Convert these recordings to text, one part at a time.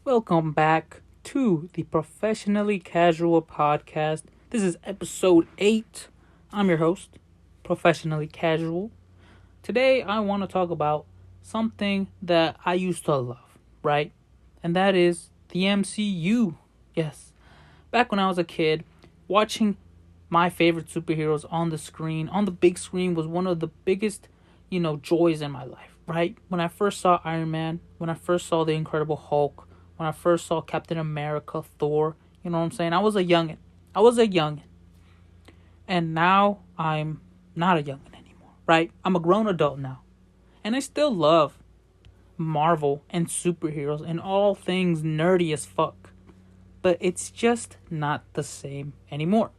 Welcome back to the Professionally Casual podcast. This is episode 8. I'm your host, Professionally Casual. Today, I want to talk about something that I used to love, right? And that is the MCU. Yes. Back when I was a kid, watching my favorite superheroes on the big screen, was one of the biggest, joys in my life, right? When I first saw Iron Man, when I first saw the Incredible Hulk, when I first saw Captain America, Thor, you know what I'm saying? I was a youngin'. And now I'm not a youngin' anymore, right? I'm a grown adult now. And I still love Marvel and superheroes and all things nerdy as fuck. But it's just not the same anymore.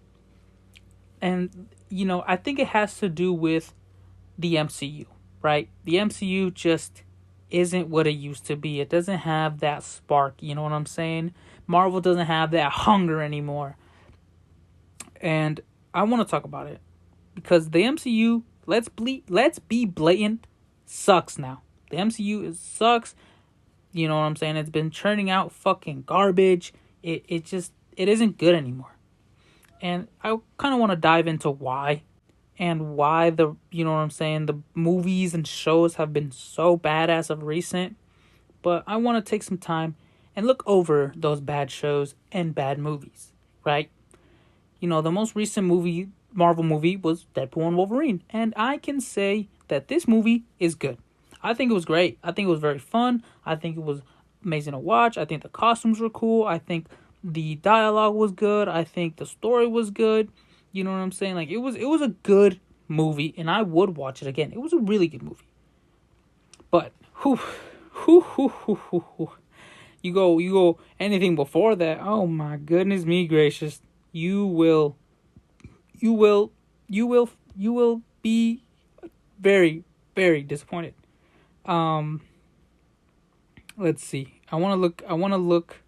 And, I think it has to do with the MCU, right? The MCU just isn't what it used to be. It doesn't have that spark, you know what I'm saying? Marvel doesn't have that hunger anymore. And I want to talk about it because the MCU, let's be blatant, sucks now. The MCU sucks. You know what I'm saying? It's been churning out fucking garbage. It isn't good anymore. And I kind of want to dive into why. And why the movies and shows have been so bad as of recent. But I want to take some time and look over those bad shows and bad movies, right? The most recent Marvel movie was Deadpool and Wolverine. And I can say that this movie is good. I think it was great. I think it was very fun. I think it was amazing to watch. I think the costumes were cool. I think the dialogue was good. I think the story was good. You know what I'm saying? Like, it was a good movie, and I would watch it again. It was a really good movie. But, you go anything before that, oh my goodness me gracious, you will be very, very disappointed. Let's see. I want to look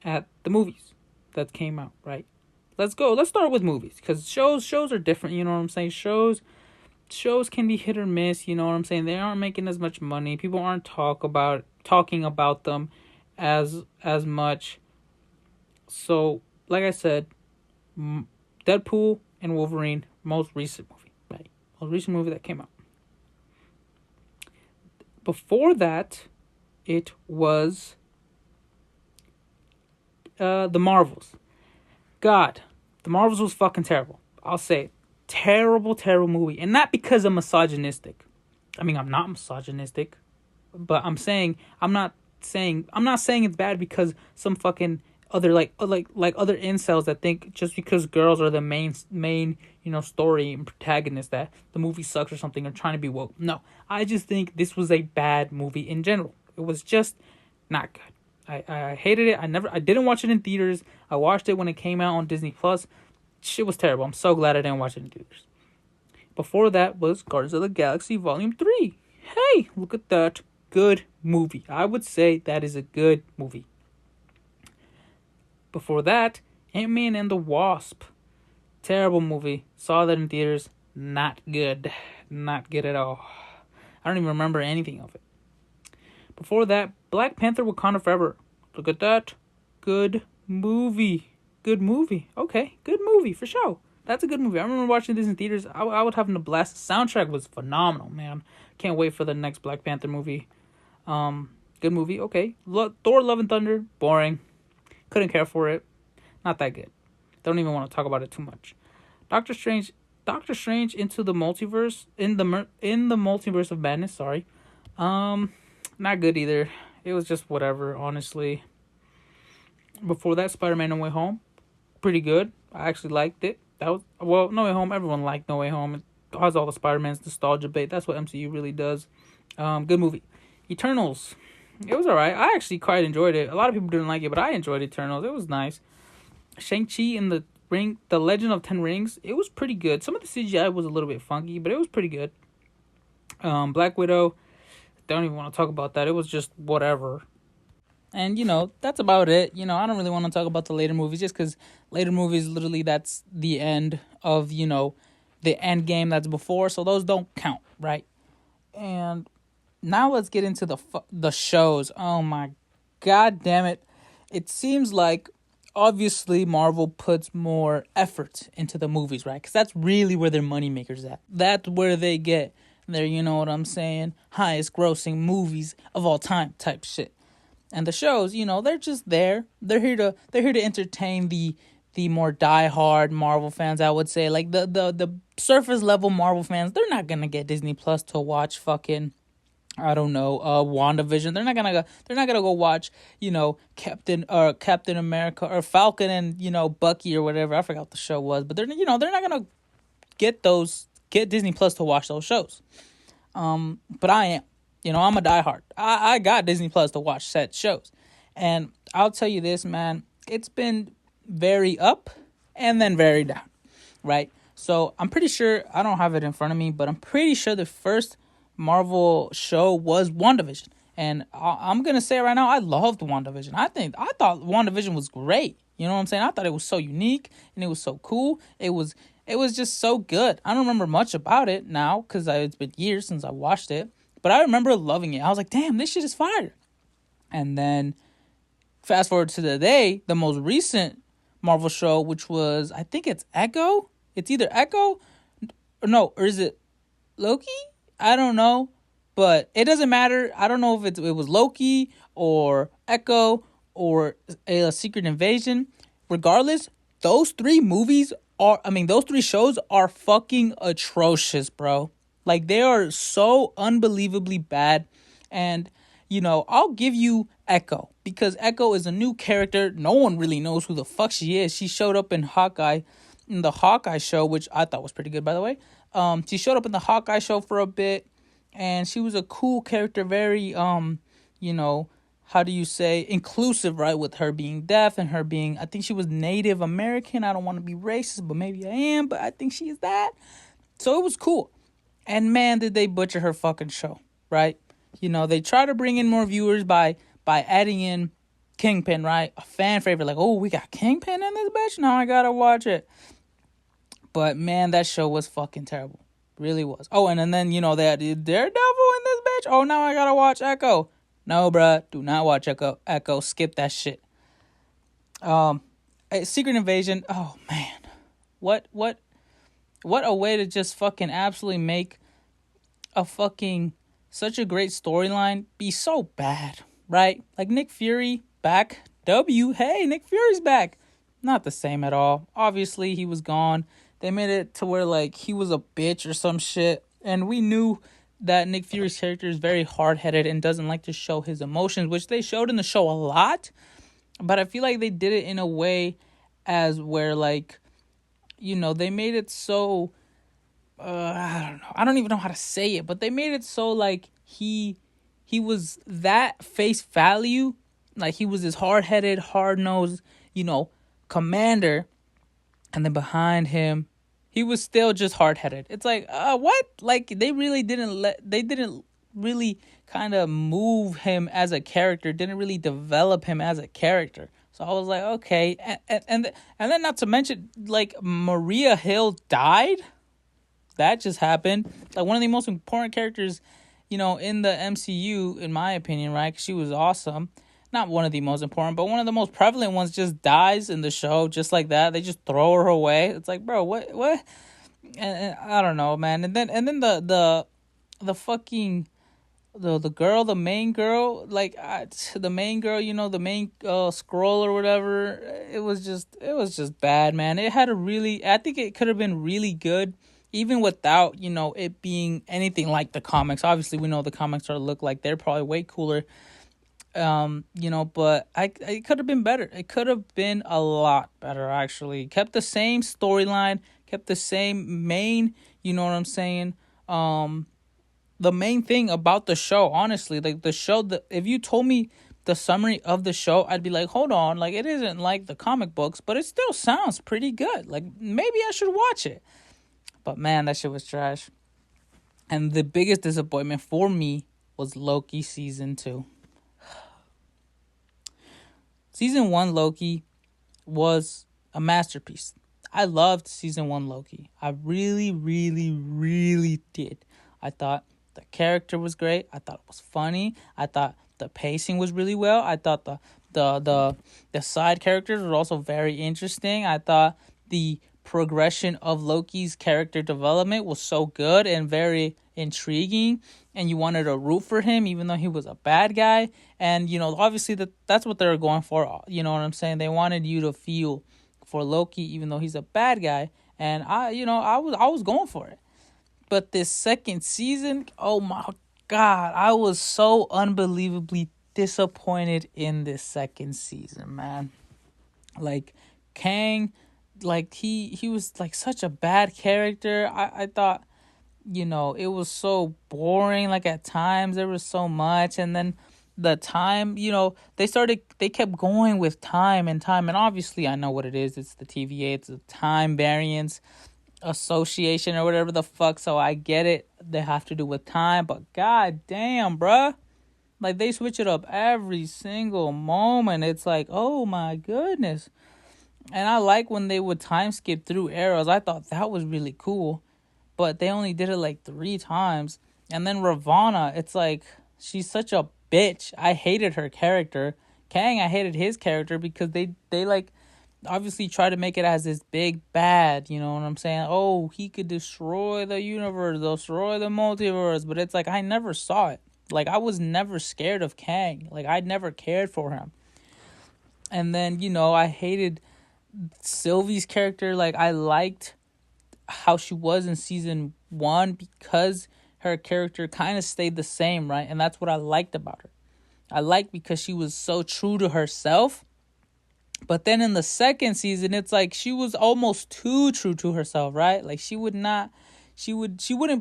at the movies that came out, right? Let's start with movies, because shows are different, you know what I'm saying? Shows can be hit or miss, you know what I'm saying? They aren't making as much money. People aren't talking about them as much. So, like I said, Deadpool and Wolverine, most recent movie, right? Most recent movie that came out. Before that, it was the Marvels. God, the Marvels was fucking terrible. I'll say it. Terrible movie. And not because I'm misogynistic. I mean, I'm not misogynistic. But I'm not saying it's bad because some fucking other like other incels that think just because girls are the main story and protagonist that the movie sucks or something, or trying to be woke. No. I just think this was a bad movie in general. It was just not good. I hated it. I didn't watch it in theaters. I watched it when it came out on Disney Plus. Shit was terrible. I'm so glad I didn't watch it in theaters. Before that was Guardians of the Galaxy Volume 3. Hey, look at that. Good movie. I would say that is a good movie. Before that, Ant-Man and the Wasp. Terrible movie. Saw that in theaters. Not good. Not good at all. I don't even remember anything of it. Before that, Black Panther Wakanda Forever. Look at that. Good movie. Good movie. Okay, good movie for sure. That's a good movie. I remember watching this in theaters. I was having a blast. The soundtrack was phenomenal, man. Can't wait for the next Black Panther movie. Good movie. Okay. Thor: Love and Thunder. Boring. Couldn't care for it. Not that good. Don't even want to talk about it too much. Doctor Strange into the multiverse. In the multiverse of madness. Sorry. Not good either. It was just whatever, honestly. Before that, Spider-Man No Way Home. Pretty good. I actually liked it. No Way Home, everyone liked No Way Home. It has all the Spider-Man's nostalgia bait. That's what MCU really does. Good movie. Eternals. It was alright. I actually quite enjoyed it. A lot of people didn't like it, but I enjoyed Eternals. It was nice. Shang-Chi and the Legend of Ten Rings. It was pretty good. Some of the CGI was a little bit funky, but it was pretty good. Black Widow. Don't even want to talk about that. It was just whatever. And, that's about it. I don't really want to talk about the later movies just because later movies, literally, that's the end of, the end game that's before. So those don't count, right? And now let's get into the shows. Oh, my God damn it. It seems like obviously Marvel puts more effort into the movies, right? Because that's really where their moneymakers at. That's where they get their, you know what I'm saying, highest grossing movies of all time type shit. And the shows, they're just there. They're here to entertain the more diehard Marvel fans, I would say. Like the surface level Marvel fans, they're not gonna get Disney Plus to watch fucking, I don't know, WandaVision. They're not gonna go watch, Captain America or Falcon and, Bucky or whatever. I forgot what the show was, but they're not gonna get Disney Plus to watch those shows. But I am. I'm a diehard. I got Disney Plus to watch said shows. And I'll tell you this, man, it's been very up and then very down, right? So I'm pretty sure, I don't have it in front of me, but I'm pretty sure the first Marvel show was WandaVision. And I'm going to say right now, I loved WandaVision. I thought WandaVision was great. You know what I'm saying? I thought it was so unique and it was so cool. It was just so good. I don't remember much about it now because it's been years since I watched it. But I remember loving it. I was like, damn, this shit is fire. And then fast forward to today, the most recent Marvel show, which was, I think it's Echo. It's either Echo or is it Loki? I don't know. But it doesn't matter. I don't know if it was Loki or Echo or a Secret Invasion. Regardless, those three shows are fucking atrocious, bro. Like, they are so unbelievably bad. And, I'll give you Echo. Because Echo is a new character. No one really knows who the fuck she is. She showed up in the Hawkeye show, which I thought was pretty good, by the way. She showed up in the Hawkeye show for a bit. And she was a cool character. Very, how do you say, inclusive, right? With her being deaf and her being, I think she was Native American. I don't want to be racist, but maybe I am. But I think she is that. So it was cool. And man, did they butcher her fucking show, right? They try to bring in more viewers by adding in Kingpin, right? A fan favorite, like, oh, we got Kingpin in this bitch? Now I gotta watch it. But man, that show was fucking terrible. Really was. Oh, and then, they had Daredevil in this bitch? Oh, now I gotta watch Echo. No, bruh, do not watch Echo. Skip that shit. Secret Invasion, oh man. What a way to just fucking absolutely make a fucking such a great storyline be so bad, right? Like Nick Fury back. Hey, Nick Fury's back. Not the same at all. Obviously, he was gone. They made it to where, like, he was a bitch or some shit. And we knew that Nick Fury's character is very hard-headed and doesn't like to show his emotions, which they showed in the show a lot. But I feel like they did it in a way as where, like, they made it so, I don't know. I don't even know how to say it, but they made it so, like, he was that face value. Like, he was this hard-headed, hard-nosed, commander. And then behind him, he was still just hard-headed. It's like, what? Like, they didn't really kind of move him as a character, didn't really develop him as a character. So I was like, okay. And then not to mention, like, Maria Hill died. That just happened. Like, one of the most important characters, in the MCU, in my opinion, right? 'Cause she was awesome. Not one of the most important, but one of the most prevalent ones just dies in the show, just like that. They just throw her away. It's like, bro, what? And I don't know, man. And then the fucking the girl, the main girl, like the main girl, the main scroll or whatever. It was just bad, man. I think it could have been really good, even without it being anything like the comics. Obviously, we know the comics look like they're probably way cooler. But it could have been better. It could have been a lot better, actually. Kept the same storyline, kept the same main, you know what I'm saying? The main thing about the show, honestly, like the show, if you told me the summary of the show, I'd be like, hold on, like it isn't like the comic books, but it still sounds pretty good. Like maybe I should watch it. But man, that shit was trash. And the biggest disappointment for me was Loki season 2. Season 1 Loki was a masterpiece. I loved season 1 Loki. I really, really, really did. I thought the character was great. I thought it was funny. I thought the pacing was really well. I thought the side characters were also very interesting. I thought the progression of Loki's character development was so good and very intriguing, and you wanted to root for him even though he was a bad guy. And obviously that's what they were going for. You know what I'm saying? They wanted you to feel for Loki even though he's a bad guy, and I was going for it. But this second season, oh my God, I was so unbelievably disappointed in this second season, man. Like Kang, like he was like such a bad character. I thought, it was so boring. Like at times there was so much, and then the time, they kept going with time and time, and obviously I know what it is. It's the TVA. It's a time variance association or whatever the fuck, so I get it. They have to do with time, but god damn, bruh. Like they switch it up every single moment. It's like, oh my goodness. And I like when they would time skip through eras. I thought that was really cool. But they only did it like 3 times. And then Ravonna, it's like, she's such a bitch. I hated her character. Kang, I hated his character because they like obviously try to make it as this big bad, you know what I'm saying? Oh, he could destroy the universe, destroy the multiverse. But it's like, I never saw it. Like, I was never scared of Kang. Like, I never cared for him. And then, I hated Sylvie's character. Like, I liked how she was in season 1 because her character kind of stayed the same, right? And that's what I liked about her. I liked because she was so true to herself. But then in the second season, it's like she was almost too true to herself, right? Like she wouldn't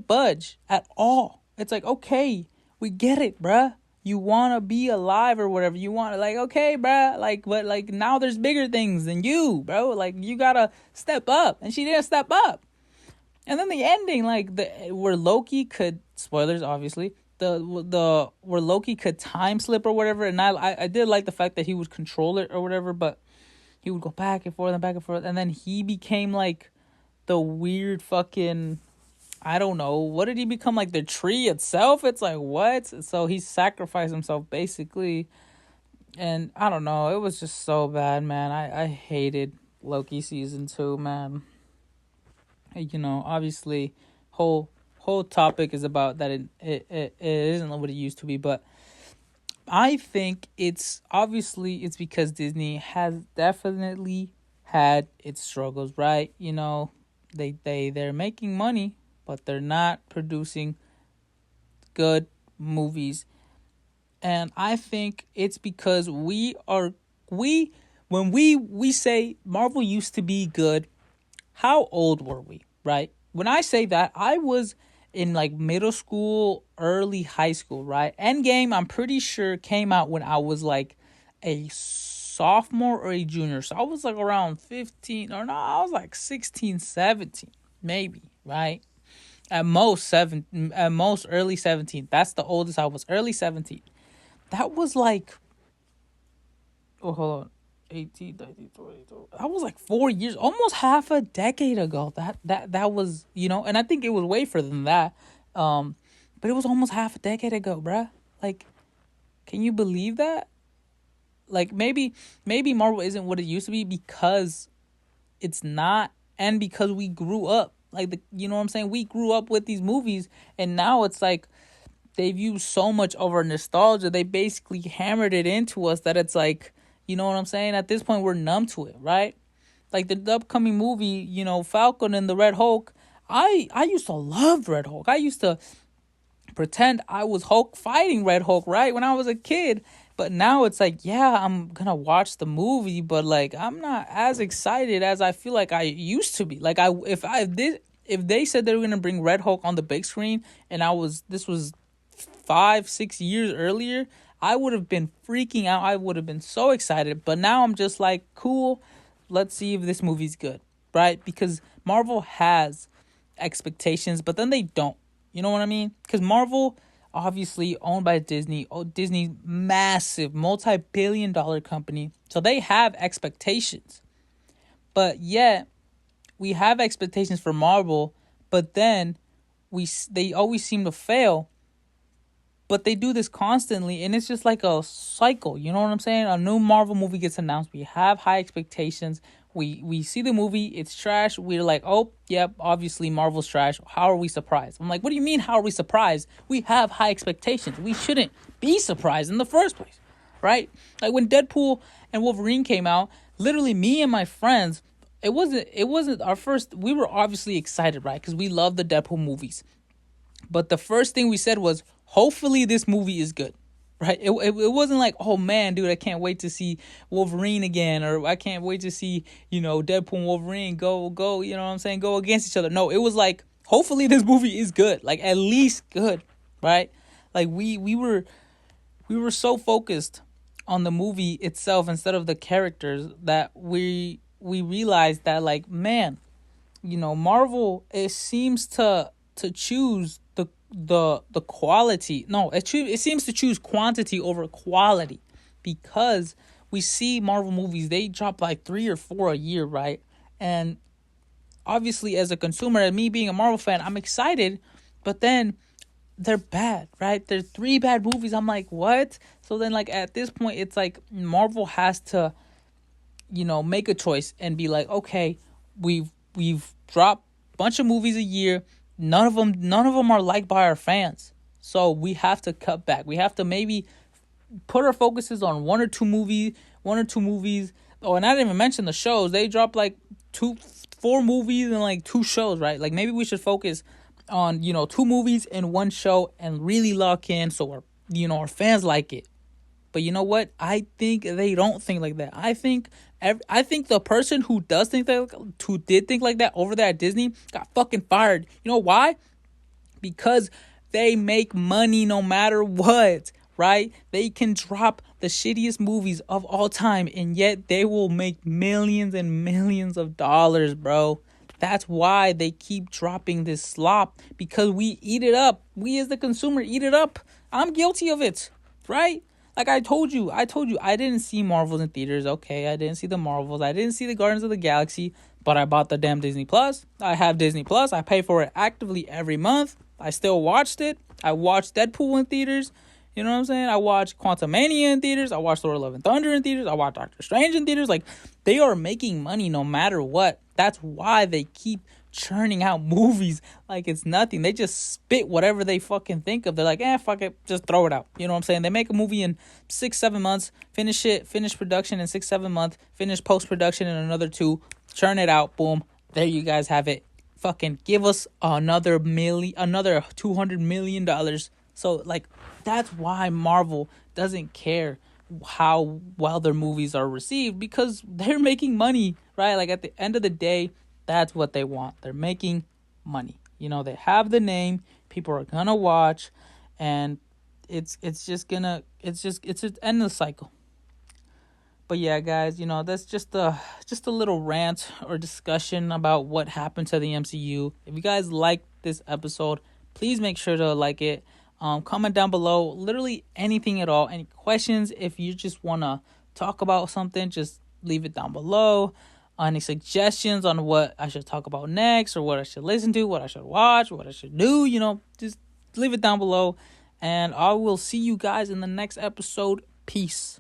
budge at all. It's like, okay, we get it, bruh. You want to be alive or whatever. You want to, like, okay, bruh. Like, but like now there's bigger things than you, bro. Like you got to step up. And she didn't step up. And then the ending, like where Loki could, spoilers obviously, the where Loki could time slip or whatever. And I did like the fact that he would control it or whatever, but he would go back and forth and back and forth. And then he became like the weird fucking, I don't know. What did he become? Like the tree itself? It's like, what? So he sacrificed himself basically. And I don't know. It was just so bad, man. I hated Loki season 2, man. Obviously, whole topic is about that it isn't what it used to be, but I think it's because Disney has definitely had its struggles, right? They're making money, but they're not producing good movies. And I think it's because when we say Marvel used to be good, how old were we, right? When I say that, I was in like middle school, early high school, right? Endgame, I'm pretty sure came out when I was like a sophomore or a junior. So I was like around 15, or no, I was like 16, 17, maybe, right? At most early 17. That's the oldest I was, early 17. That was like, oh, hold on. 18, 19, 20. That was like 4 years, almost half a decade ago. That was, and I think it was way further than that. But it was almost half a decade ago, bruh. Like, can you believe that? Like, maybe Marvel isn't what it used to be because it's not, and because we grew up. Like, you know what I'm saying? We grew up with these movies, and now it's like they've used so much of our nostalgia. They basically hammered it into us that it's like, you know what I'm saying? At this point, we're numb to it, right? Like the upcoming movie, Falcon and the Red Hulk. I used to love Red Hulk. I used to pretend I was Hulk fighting Red Hulk, right? When I was a kid. But now it's like, yeah, I'm going to watch the movie, but like I'm not as excited as I feel like I used to be. Like if they said they were going to bring Red Hulk on the big screen and this was 5-6 years earlier, I would have been freaking out. I would have been so excited. But now I'm just like, cool, let's see if this movie's good, right? Because Marvel has expectations, but then they don't. You know what I mean? Because Marvel, obviously owned by Disney. Disney's massive, multi-billion-dollar company. So they have expectations. But yet, we have expectations for Marvel, but then they always seem to fail But they do this constantly, and it's just like a cycle. You know what I'm saying? A new Marvel movie gets announced. We have high expectations. We see the movie, it's trash. We're like, oh, yep, obviously Marvel's trash. How are we surprised? I'm like, what do you mean, how are we surprised? We have high expectations. We shouldn't be surprised in the first place, right? Like when Deadpool and Wolverine came out, literally me and my friends, it wasn't our first. We were obviously excited, right? Because we love the Deadpool movies. But the first thing we said was, hopefully this movie is good, right? It wasn't like, oh man, dude, I can't wait to see Wolverine again, or I can't wait to see, Deadpool and Wolverine go, you know what I'm saying, go against each other. No, it was like, hopefully this movie is good, like at least good, right? Like we were so focused on the movie itself instead of the characters that we realized that, like, man, Marvel, it seems to choose the quality. No, it seems to choose quantity over quality, because we see Marvel movies, they drop like 3 or 4 a year, right? And obviously, as a consumer, and me being a Marvel fan, I'm excited, but then they're bad, right? There's 3 bad movies. I'm like, what? So then, like, at this point, it's like Marvel has to, make a choice and be like, okay, we've dropped a bunch of movies a year. None of them are liked by our fans. So we have to cut back. We have to maybe put our focuses on one or two movies. Oh, and I didn't even mention the shows. They dropped like 4 movies and like 2 shows, right? Like maybe we should focus on 2 movies and 1 show and really lock in so our fans like it. But you know what? I think they don't think like that. I think the person who did think like that over there at Disney got fucking fired. You know why? Because they make money no matter what, right? They can drop the shittiest movies of all time, and yet they will make millions and millions of dollars, bro. That's why they keep dropping this slop, because we eat it up. We as the consumer eat it up. I'm guilty of it, right? Like I told you, I didn't see Marvels in theaters. Okay, I didn't see the Marvels. I didn't see the Guardians of the Galaxy, but I bought the damn Disney Plus. I have Disney Plus. I pay for it actively every month. I still watched it. I watched Deadpool in theaters. You know what I'm saying? I watched Quantumania in theaters. I watched Thor: Love and Thunder in theaters. I watched Doctor Strange in theaters. Like, they are making money no matter what. That's why they keep churning out movies like it's nothing. They just spit whatever they fucking think of. They're like, fuck it, just throw it out. You know what I'm saying? They make a movie in 6-7 months, finish production in 6-7 months, finish post-production in another 2, churn it out, boom, there you guys have it. Fucking give us another $200 million. So, like, that's why Marvel doesn't care how well their movies are received, because they're making money, right? Like, at the end of the day, that's what they want. They're making money. They have the name. People are gonna watch, and it's an endless cycle. But yeah, guys, that's just a little rant or discussion about what happened to the MCU. If you guys like this episode, please make sure to like it. Comment down below, literally anything at all. Any questions? If you just wanna talk about something, just leave it down below. Any suggestions on what I should talk about next, or what I should listen to, what I should watch, what I should do, just leave it down below. And I will see you guys in the next episode. Peace.